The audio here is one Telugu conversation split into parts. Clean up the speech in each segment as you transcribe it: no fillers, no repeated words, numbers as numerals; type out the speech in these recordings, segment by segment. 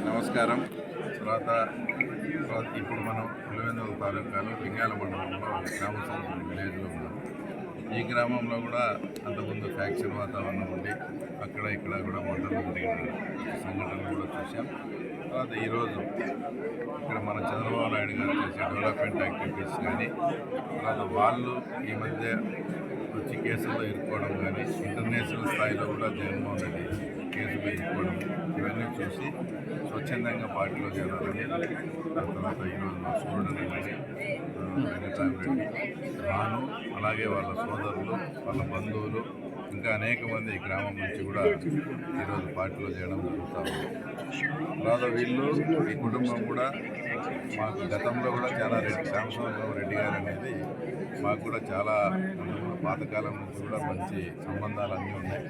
నమస్కారం. తర్వాత ఇప్పుడు మనం పులివెందుల తాలూకాలో లింగాల మండలంలో గ్రామసంగం విలేజ్లో ఉన్నాం. ఈ గ్రామంలో కూడా అంతకుముందు ఫ్యాక్షన్ వాతావరణం ఉండి అక్కడ ఇక్కడ కూడా మంటలు జరిగిన సంఘటనలు కూడా చూసాం. తర్వాత ఈరోజు ఇక్కడ మన చంద్రబాబు నాయుడు గారు చేసే డెవలప్మెంట్ యాక్టివిటీస్ కానీ, తర్వాత వాళ్ళు ఈ మధ్య వచ్చి కేసుల్లో ఇరుక్కోవడం కానీ, ఇంటర్నేషనల్ స్థాయిలో కూడా జగన్మోహన్ రెడ్డి కేసులు ఇరుక్కోవడం, ఇవన్నీ చూసి స్వచ్ఛందంగా పార్టీలో చేరాలని, దాని తర్వాత ఈరోజు మా సూర్యుడు రెడ్డి, వెంకటరామరెడ్డి, రాను, అలాగే వాళ్ళ సోదరులు, వాళ్ళ బంధువులు, ఇంకా అనేక మంది ఈ గ్రామం నుంచి కూడా ఈరోజు పార్టీలో చేయడం జరుగుతూ ఉంది. తర్వాత వీళ్ళు ఈ కుటుంబం కూడా మాకు గతంలో కూడా చాలా శ్యామసుందరం రెడ్డి గారు అనేది మాకు కూడా చాలా పాతకాలం నుంచి కూడా మంచి సంబంధాలు అన్నీ ఉన్నాయి.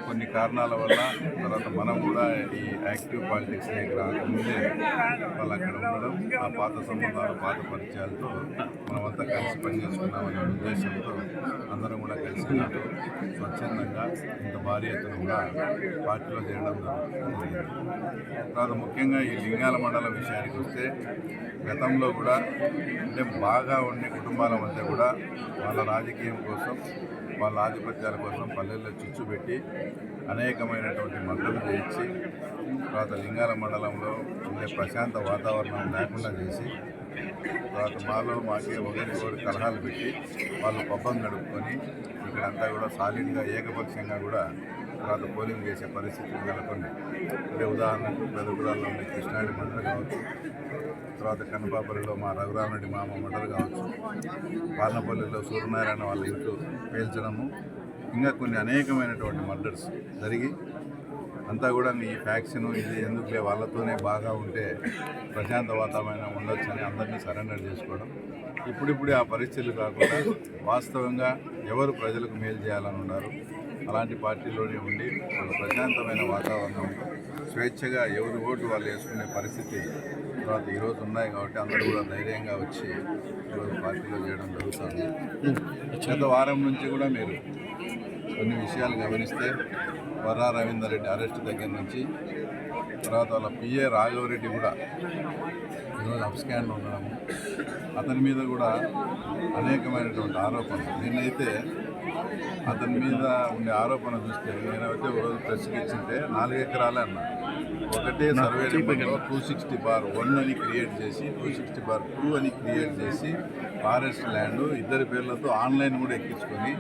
కొన్ని కారణాల వల్ల తర్వాత మనం కూడా ఈ యాక్టివ్ పాలిటిక్స్లోకి రాకముందే వాళ్ళు అక్కడ ఉండడం, ఆ పాత సంబంధాలు పాత పరిచయాలతో మనమంతా కలిసి పనిచేసుకున్నామనే ఉద్దేశంతో అందరం కూడా కలిసి స్వచ్ఛందంగా ఇంత భారీ ఎత్తున కూడా పార్టీలో చేయడం జరుగుతుంది. తర్వాత ముఖ్యంగా ఈ లింగాల మండలం విషయానికి వస్తే గతంలో కూడా అంటే బాగా ఉండే కుటుంబాల మధ్య కూడా వాళ్ళ రాజకీయం కోసం, వాళ్ళ ఆధిపత్యాల కోసం పల్లెల్లో చిచ్చు పెట్టి అనేకమైనటువంటి మద్దతు చేయించి తర్వాత లింగాల మండలంలో ఉండే ప్రశాంత వాతావరణం లేకుండా చేసి తర్వాత మాకే ఒకరికొకరు కలహాలు పెట్టి వాళ్ళు పబ్బం గడుపుకొని ఇక్కడంతా కూడా సాలిడ్గా ఏకపక్షంగా కూడా తర్వాత పోలింగ్ చేసే పరిస్థితులు నెలకొంది. అంటే ఉదాహరణకు పెదగుడాల్లో ఉండే కృష్ణారెడ్డి మండలి కావచ్చు, తర్వాత కన్నపాపల్లిలో మా రఘురామరెడ్డి మామ మండలి కావచ్చు, పాలనపల్లిలో సూర్యనారాయణ వాళ్ళ ఇంట్లో పేల్చడము, ఇంకా కొన్ని అనేకమైనటువంటి మర్డర్స్ జరిగి అంతా కూడా ఈ ఫ్యాక్షన్ ఇది ఎందుకులే వాళ్ళతోనే బాగా ఉంటే ప్రశాంత వాతావరణం ఉండొచ్చని అందరినీ సరెండర్ చేసుకోవడం. ఇప్పుడిప్పుడే ఆ పరిస్థితులు కాకుండా వాస్తవంగా ఎవరు ప్రజలకు మేలు చేయాలని ఉన్నారు అలాంటి పార్టీలోనే ఉండి ఒక ప్రశాంతమైన వాతావరణం స్వేచ్ఛగా ఎవరి ఓటు వాళ్ళు వేసుకునే పరిస్థితి తర్వాత ఈరోజు ఉన్నాయి కాబట్టి అందరూ కూడా ధైర్యంగా వచ్చి ఈరోజు పార్టీలో చేయడం జరుగుతుంది. గత వారం నుంచి కూడా మీరు కొన్ని విషయాలు గమనిస్తే వర్రా రవీందర్ రెడ్డి అరెస్ట్ దగ్గర నుంచి తర్వాత వాళ్ళ పిఏ రాఘవరెడ్డి కూడా ఈరోజు అబ్స్కాండ్లో ఉండడము, అతని మీద కూడా అనేకమైనటువంటి ఆరోపణలు. నేనైతే అతని మీద ఉండే ఆరోపణ చూస్తే నేనైతే ఒకరోజు ప్రెస్కి ఇచ్చింటే 4 ఎకరాలే అన్నా. ఒకటే సర్వే నెంబర్లో 260/1 అని క్రియేట్ చేసి 260/2 అని క్రియేట్ చేసి ఫారెస్ట్ ల్యాండ్ ఇద్దరి పేర్లతో ఆన్లైన్ కూడా ఎక్కించుకొని